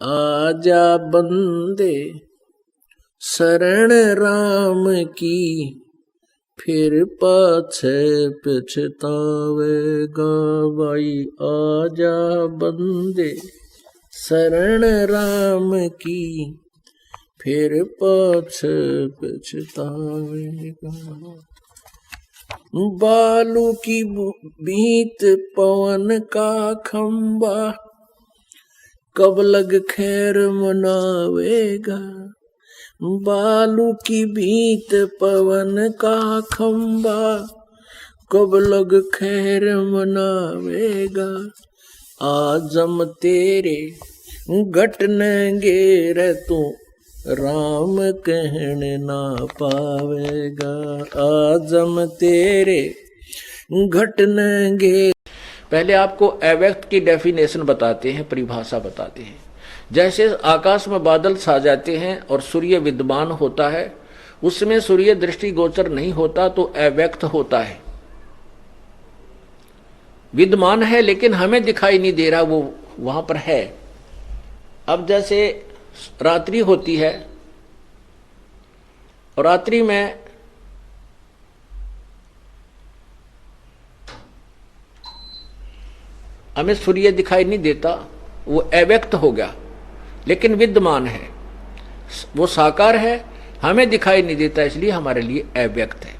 आजा बंदे शरण राम की, फिर पाछे पछतावेगा भाई। आजा बंदे शरण राम की, फिर पाछे पछतावेगा। बालू की भीत पवन का खंबा, कब लग खैर मनावेगा। बालू की भीत पवन का खंबा, कब लग खैर मनावेगा। आजम तेरे घटनेंगे रे तू, राम कहने ना पावेगा। आजम तेरे घटनेंगे। पहले आपको अव्यक्त की डेफिनेशन बताते हैं, परिभाषा बताते हैं। जैसे आकाश में बादल छा जाते हैं और सूर्य विद्यमान होता है, उसमें सूर्य दृष्टिगोचर नहीं होता तो अव्यक्त होता है। विद्यमान है लेकिन हमें दिखाई नहीं दे रहा, वो वहां पर है। अब जैसे रात्रि होती है और रात्रि में हमें सूर्य दिखाई नहीं देता, वो अव्यक्त हो गया, लेकिन विद्यमान है। वो साकार है, हमें दिखाई नहीं देता, इसलिए हमारे लिए अव्यक्त है।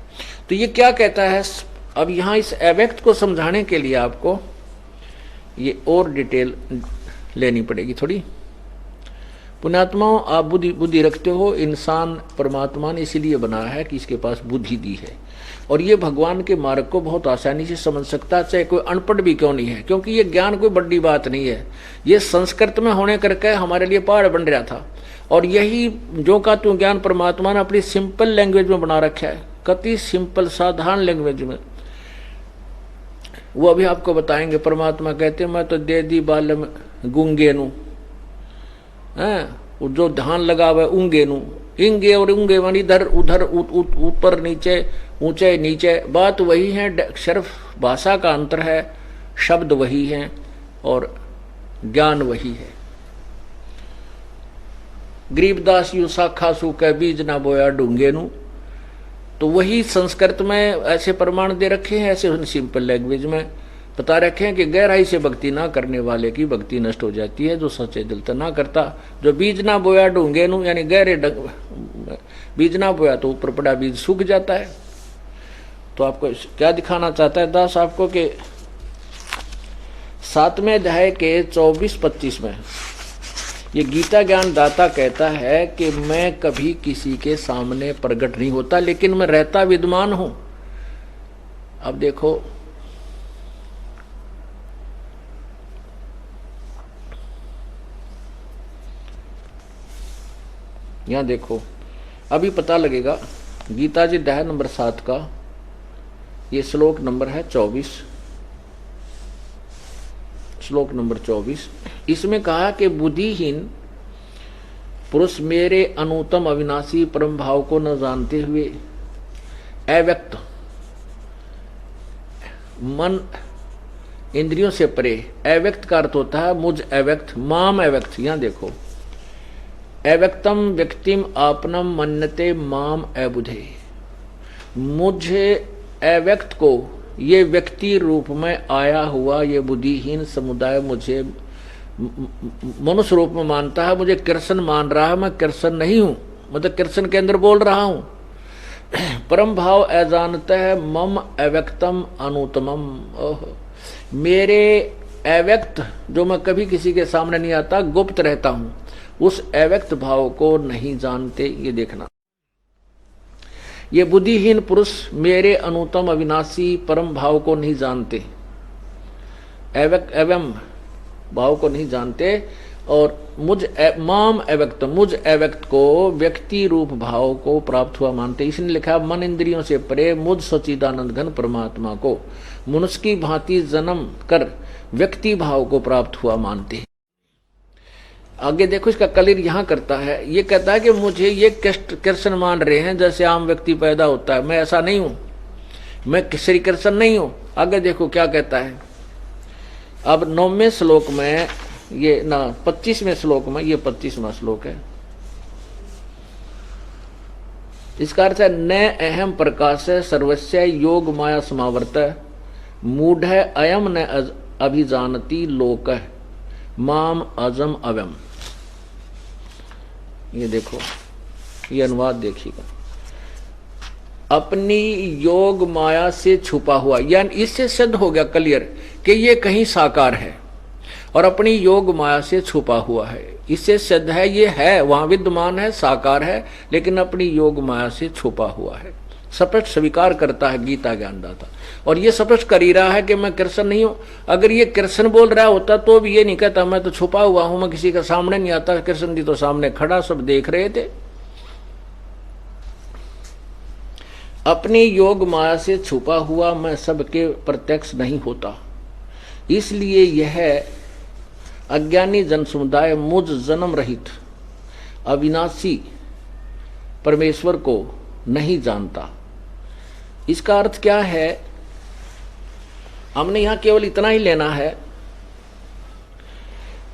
तो ये क्या कहता है? अब यहां इस अव्यक्त को समझाने के लिए आपको ये और डिटेल लेनी पड़ेगी थोड़ी। पुण्यात्माओं, आप बुद्धि रखते हो। इंसान परमात्मा ने इसीलिए बनाया है कि इसके पास बुद्धि दी है, और ये भगवान के मार्ग को बहुत आसानी से समझ सकता है, चाहे कोई अनपढ़ भी क्यों नहीं है, क्योंकि ये ज्ञान कोई बड़ी बात नहीं है। ये संस्कृत में होने करके हमारे लिए पहाड़ बन रहा था, और यही जो का तू ज्ञान परमात्मा ने अपनी सिंपल लैंग्वेज में बना रखा है, कति सिंपल साधारण लैंग्वेज में। वो अभी आपको बताएंगे। परमात्मा कहते मैं तो दे दी बाल में गूंगे नू, जो ध्यान लगा हुआ ऊंगे नू, इंगे और ऊंगे मानी इधर उधर ऊपर नीचे ऊंचे नीचे, बात वही है, सिर्फ भाषा का अंतर है, शब्द वही हैं और ज्ञान वही है। गरीबदास यू शाखा सूखे बीज ना बोया ढूंगे नू, तो वही संस्कृत में ऐसे प्रमाण दे रखे हैं, ऐसे सिंपल लैंग्वेज में बता रखे हैं कि गहराई से भक्ति ना करने वाले की भक्ति नष्ट हो जाती है, जो सच्चे दिल से ना करता। जो बीज ना बोया ढूंगे नू, यानी गहरे बीज ना बोया तो ऊपर पड़ा बीज सूख जाता है। तो आपको क्या दिखाना चाहता है दास आपको कि 7वें अध्याय के 24-25 में ये गीता ज्ञान दाता कहता है कि मैं कभी किसी के सामने प्रकट नहीं होता, लेकिन मैं रहता विद्यमान हूं। अब देखो, यहां देखो, अभी पता लगेगा। गीता जी अध्याय नंबर 7 का ये श्लोक नंबर है 24, श्लोक नंबर 24। इसमें कहा कि बुद्धिहीन पुरुष मेरे अनुत्तम अविनाशी परम भाव को न जानते हुए अव्यक्त मन इंद्रियों से परे, अव्यक्त का अर्थ होता है मुझ अव्यक्त, माम अव्यक्त। यहां देखो, अव्यक्तम व्यक्तिम आपनम मन्यते माम अबुधे, मुझे अव्यक्त को ये व्यक्ति रूप में आया हुआ ये बुद्धिहीन समुदाय मुझे मनुष्य रूप में मानता है, मुझे कृष्ण मान रहा है। मैं कृष्ण नहीं हूं, मतलब कृष्ण के अंदर बोल रहा हूं। परम भाव अजानते है मम अव्यक्तम अनुतमम, मेरे अव्यक्त जो मैं कभी किसी के सामने नहीं आता, गुप्त रहता हूं, उस अव्यक्त भाव को नहीं जानते। ये देखना, ये बुद्धिहीन पुरुष मेरे अनुत्तम अविनाशी परम भाव को नहीं जानते, अव्यक्त एवं भाव को नहीं जानते, और माम अव्यक्त, मुझ अव्यक्त को व्यक्ति रूप भाव को प्राप्त हुआ मानते। इसने लिखा मन इंद्रियों से परे मुझ सच्चिदानंद घन परमात्मा को मनुष्य की भांति जन्म कर व्यक्ति भाव को प्राप्त हुआ मानते। आगे देखो, इसका कलिर यहां करता है, ये कहता है कि मुझे ये कृष्ण मान रहे हैं जैसे आम व्यक्ति पैदा होता है, मैं ऐसा नहीं हूं, मैं श्री कृष्ण नहीं हूं। आगे देखो क्या कहता है। अब 9वें श्लोक में ये ना 25वें श्लोक में, ये 25वां श्लोक है। इसका अर्थ है न अहम प्रकाश सर्वस्य योग माया समावर्त मूढ़ अयम न अभिजानती लोक माम अजम अवम। ये देखो, ये अनुवाद देखिएगा। अपनी योग माया से छुपा हुआ, यानी इससे सिद्ध हो गया क्लियर कि ये कहीं साकार है और अपनी योग माया से छुपा हुआ है। इससे सिद्ध है ये है, वहां विद्यमान है, साकार है, लेकिन अपनी योग माया से छुपा हुआ है। स्पष्ट स्वीकार करता है गीता ज्ञानदाता, और ये स्पष्ट कर ही रहा है कि मैं कृष्ण नहीं हूं। अगर ये कृष्ण बोल रहा होता तो भी ये नहीं कहता मैं तो छुपा हुआ हूं, मैं किसी का सामने नहीं आता। कृष्ण जी तो सामने खड़ा, सब देख रहे थे। अपनी योग माया से छुपा हुआ मैं सबके प्रत्यक्ष नहीं होता, इसलिए यह अज्ञानी जन समुदाय मुझ जन्म रहित अविनाशी परमेश्वर को नहीं जानता। इसका अर्थ क्या है? हमने यहां केवल इतना ही लेना है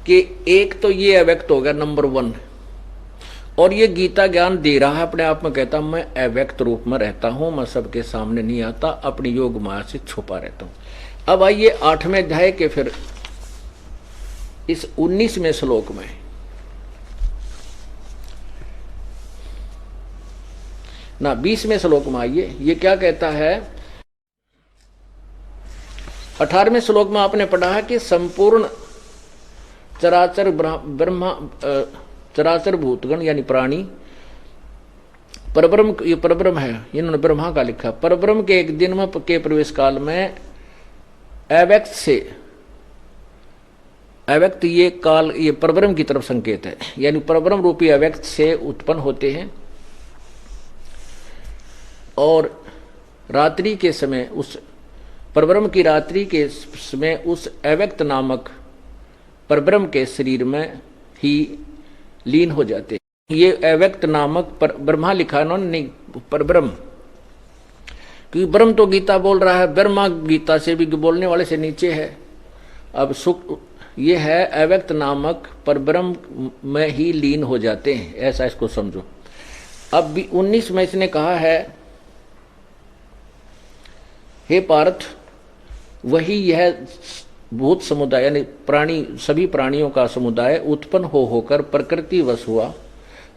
कि एक तो ये अव्यक्त हो गया नंबर 1, और ये गीता ज्ञान दे रहा है, अपने आप में कहता मैं अव्यक्त रूप में रहता हूं, मैं सबके सामने नहीं आता, अपनी योग माया से छुपा रहता हूं। अब आइए 8वें अध्याय के फिर इस 19वें श्लोक में। ना 20वें श्लोक में आइए, ये क्या कहता है? 18वें श्लोक में आपने पढ़ा है कि संपूर्ण चराचर ब्रह्मा चराचर भूतगण यानी प्राणी परब्रह्म, ये परब्रह्म है, इन्होंने ब्रह्मा का लिखा। परब्रह्म के एक दिन में के प्रवेश काल में अव्यक्त से, अव्यक्त ये काल, ये परब्रह्म की तरफ संकेत है, यानी परब्रह्म रूपी अव्यक्त से उत्पन्न होते हैं, और रात्रि के समय उस परब्रह्म की रात्रि के समय उस अव्यक्त नामक परब्रह्म के शरीर में ही लीन हो जाते। ये अव्यक्त नामक ब्रह्मा लिखा उन्होंने, नहीं परब्रह्म, क्योंकि ब्रह्म तो गीता बोल रहा है, ब्रह्मा गीता से भी बोलने वाले से नीचे है। अब सुख ये है अव्यक्त नामक परब्रह्म में ही लीन हो जाते हैं, ऐसा इसको समझो। अब भी 19 में इसने कहा है, हे पार्थ, वही यह भूत समुदाय यानी प्राणी, सभी प्राणियों का समुदाय उत्पन्न होकर प्रकृति वश हुआ,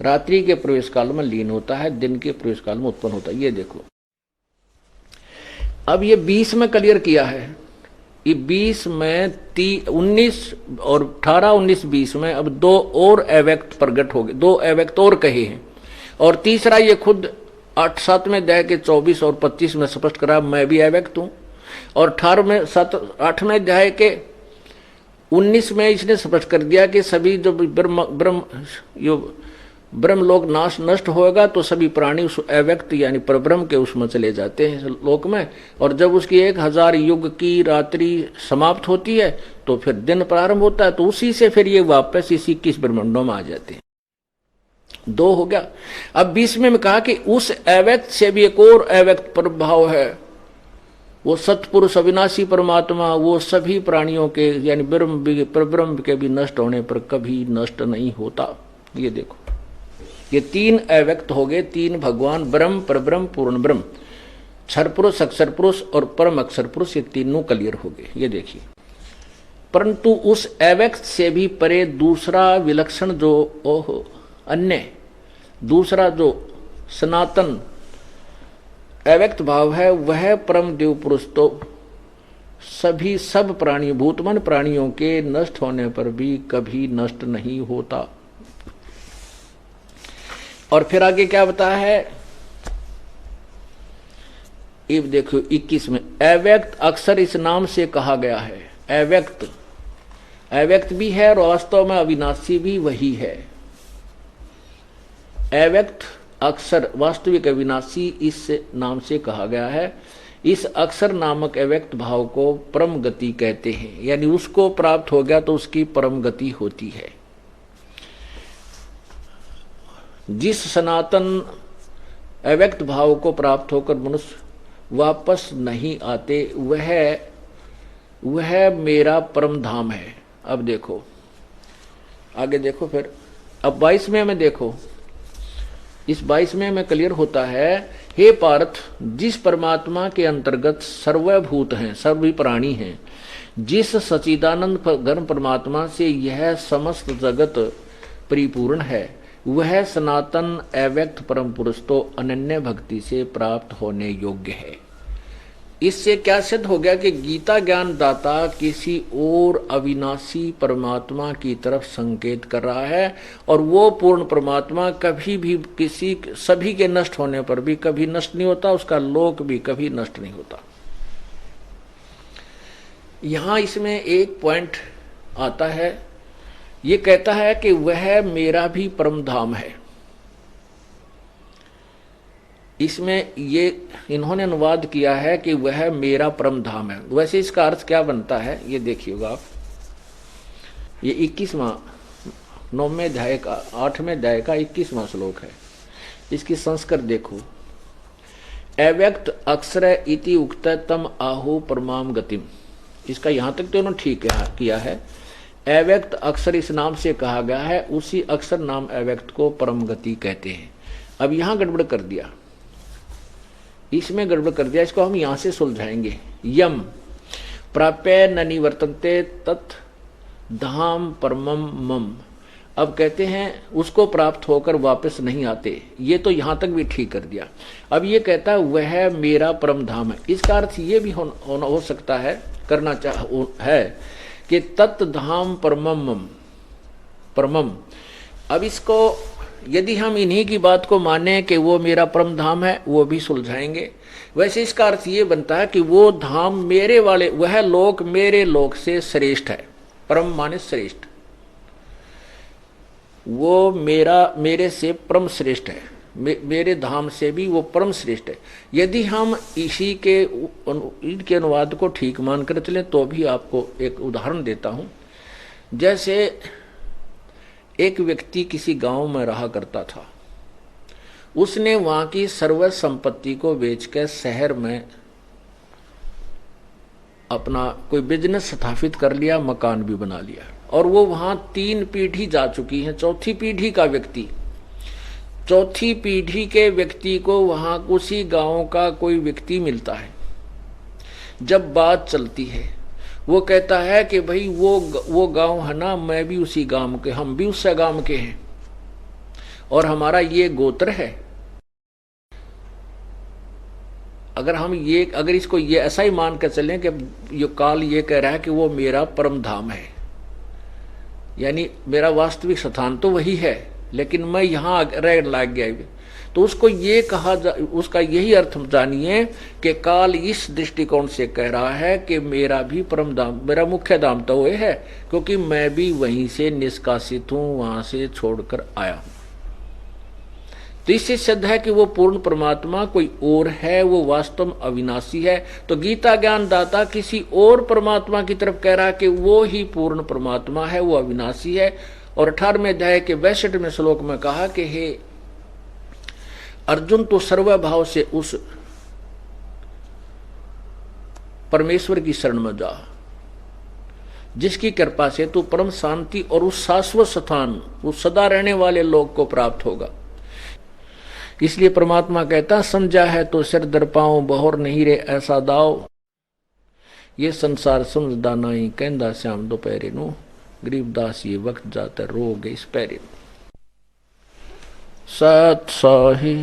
रात्रि के प्रवेश काल में लीन होता है, दिन के प्रवेश काल में उत्पन्न होता है। ये देखो, अब ये 20 में क्लियर किया है, ये 20 में 19 और 18, 19, 20 में अब 2 और अव्यक्त प्रकट हो गए, 2 अव्यक्त और कहे हैं, और तीसरा ये खुद 8, 7वें अध्याय के 24 और 25 में स्पष्ट करा मैं भी अव्यक्त हूं, और 8वें अध्याय के 19 में इसने स्पष्ट कर दिया कि सभी जो ब्रह्म लोक नष्ट होगा तो सभी प्राणी उस अव्यक्त यानी परब्रह्म के उसमें चले जाते हैं लोक में, और जब उसकी 1000 युग की रात्रि समाप्त होती है तो फिर दिन प्रारंभ होता है, तो उसी से फिर ये वापस इसी 21 ब्रह्मांडों में आ जाते हैं। 2 हो गया। अब 20 में कहा कि उस अव्यक्त से भी एक और अव्यक्त प्रभाव है, वो सतपुरुष अविनाशी परमात्मा, वो सभी प्राणियों के यानी ब्रह्म के भी नष्ट होने पर कभी नष्ट नहीं होता। ये देखो, ये 3 अव्यक्त हो गए, 3 भगवान, ब्रह्म, परब्रह्म, पूर्ण ब्रह्म, क्षर पुरुष, अक्षर पुरुष और परम अक्षर पुरुष, ये तीनों क्लियर हो गए। ये देखिए, परंतु उस अव्यक्त से भी परे दूसरा विलक्षण जो अन्य दूसरा जो सनातन अव्यक्त भाव है, वह परम देव पुरुष तो सभी सब प्राणी भूतमन प्राणियों के नष्ट होने पर भी कभी नष्ट नहीं होता। और फिर आगे क्या बताया है, अब देखो 21 में, अव्यक्त अक्सर इस नाम से कहा गया है। अव्यक्त, अव्यक्त भी है और वास्तव में अविनाशी भी वही है। अव्यक्त अक्षर वास्तविक अविनाशी इस नाम से कहा गया है। इस अक्षर नामक अव्यक्त भाव को परम गति कहते हैं, यानी उसको प्राप्त हो गया तो उसकी परम गति होती है। जिस सनातन अव्यक्त भाव को प्राप्त होकर मनुष्य वापस नहीं आते, वह मेरा परम धाम है। अब देखो, आगे देखो फिर। अब 22वें में देखो, इस 22वें में क्लियर होता है, हे पार्थ, जिस परमात्मा के अंतर्गत सर्वभूत हैं, सभी प्राणी हैं, जिस सच्चिदानंद घन परमात्मा से यह समस्त जगत परिपूर्ण है, वह सनातन अव्यक्त परम पुरुष तो अनन्य भक्ति से प्राप्त होने योग्य है। इससे क्या सिद्ध हो गया कि गीता ज्ञान दाता किसी और अविनाशी परमात्मा की तरफ संकेत कर रहा है, और वो पूर्ण परमात्मा कभी भी किसी सभी के नष्ट होने पर भी कभी नष्ट नहीं होता, उसका लोक भी कभी नष्ट नहीं होता। यहां इसमें एक पॉइंट आता है, ये कहता है कि वह मेरा भी परम धाम है। इसमें ये इन्होंने अनुवाद किया है कि वह मेरा परम धाम है। वैसे इसका अर्थ क्या बनता है ये देखिएगा आप। ये 21वां 9वें अध्याय का 8वें अध्याय का 21वां श्लोक है। इसकी संस्कृत देखो, अव्यक्त अक्षर इति उक्त तम आहु परमाम गतिम। इसका यहां तक तो उन्होंने ठीक किया है। अव्यक्त अक्षर इस नाम से कहा गया है, उसी अक्षर नाम अव्यक्त को परम गति कहते हैं। अब यहां गड़बड़ कर दिया, इसमें गड़बड़ कर दिया, इसको हम यहां से सुलझाएंगे। यम प्राप्य न निवर्तन्ते तत् धाम परमम मम। अब कहते हैं उसको प्राप्त होकर वापस नहीं आते, ये तो यहां तक भी ठीक कर दिया। अब ये कहता है वह मेरा परम धाम है। इसका अर्थ ये भी हो सकता है, करना है कि तत् धाम परमम परमम। अब इसको यदि हम इन्हीं की बात को माने कि वो मेरा परम धाम है, वो भी सुलझाएंगे। वैसे इसका अर्थ ये बनता है कि वो धाम मेरे वाले, वह लोक मेरे लोक से श्रेष्ठ है। परम माने श्रेष्ठ, वो मेरे से परम श्रेष्ठ है, मेरे धाम से भी वो परम श्रेष्ठ है। यदि हम इनके अनुवाद को ठीक मानकर चलें तो भी आपको एक उदाहरण देता हूं। जैसे एक व्यक्ति किसी गांव में रहा करता था, उसने वहां की सर्व संपत्ति को बेचकर शहर में अपना कोई बिजनेस स्थापित कर लिया, मकान भी बना लिया, और वो वहां 3 पीढ़ी जा चुकी है। चौथी पीढ़ी का व्यक्ति, चौथी पीढ़ी के व्यक्ति को वहां उसी गांव का कोई व्यक्ति मिलता है। जब बात चलती है, वो कहता है कि भाई वो गांव है ना, मैं भी उसी गांव के, हम भी उस गांव के हैं, और हमारा ये गोत्र है। अगर इसको ये ऐसा ही मान कर चलें कि ये काल ये कह रहा है कि वो मेरा परम धाम है, यानी मेरा वास्तविक स्थान तो वही है, लेकिन मैं यहाँ रह लाग गया, तो उसको ये उसका यही अर्थ जानिए कि काल इस दृष्टिकोण से कह रहा है कि मेरा भी परम धाम, मेरा मुख्य धाम तो वही है, क्योंकि मैं भी वहीं से निष्कासित हूं, वहां से छोड़कर आया हूं। तो इससे सिद्ध है कि वो पूर्ण परमात्मा कोई और है, वो वास्तव में अविनाशी है। तो गीता ज्ञान दाता किसी और परमात्मा की तरफ कह रहा है कि वो ही पूर्ण परमात्मा है, वो अविनाशी है। और 18वें अध्याय के 62वें श्लोक में कहा कि हे अर्जुन, तो सर्वभाव से उस परमेश्वर की शरण में जा, जिसकी कृपा से तू परम शांति और उस शाश्वत स्थान, उस सदा रहने वाले लोक को प्राप्त होगा। इसलिए परमात्मा कहता, समझा है तो सिर दर पाऊं, बहुर नहीं रे ऐसा दाव, ये संसार समझदा नहीं, कहंदा श्याम दोपहरे नू, गरीबदास ये वक्त जाता रोग इस पैरे। सत साही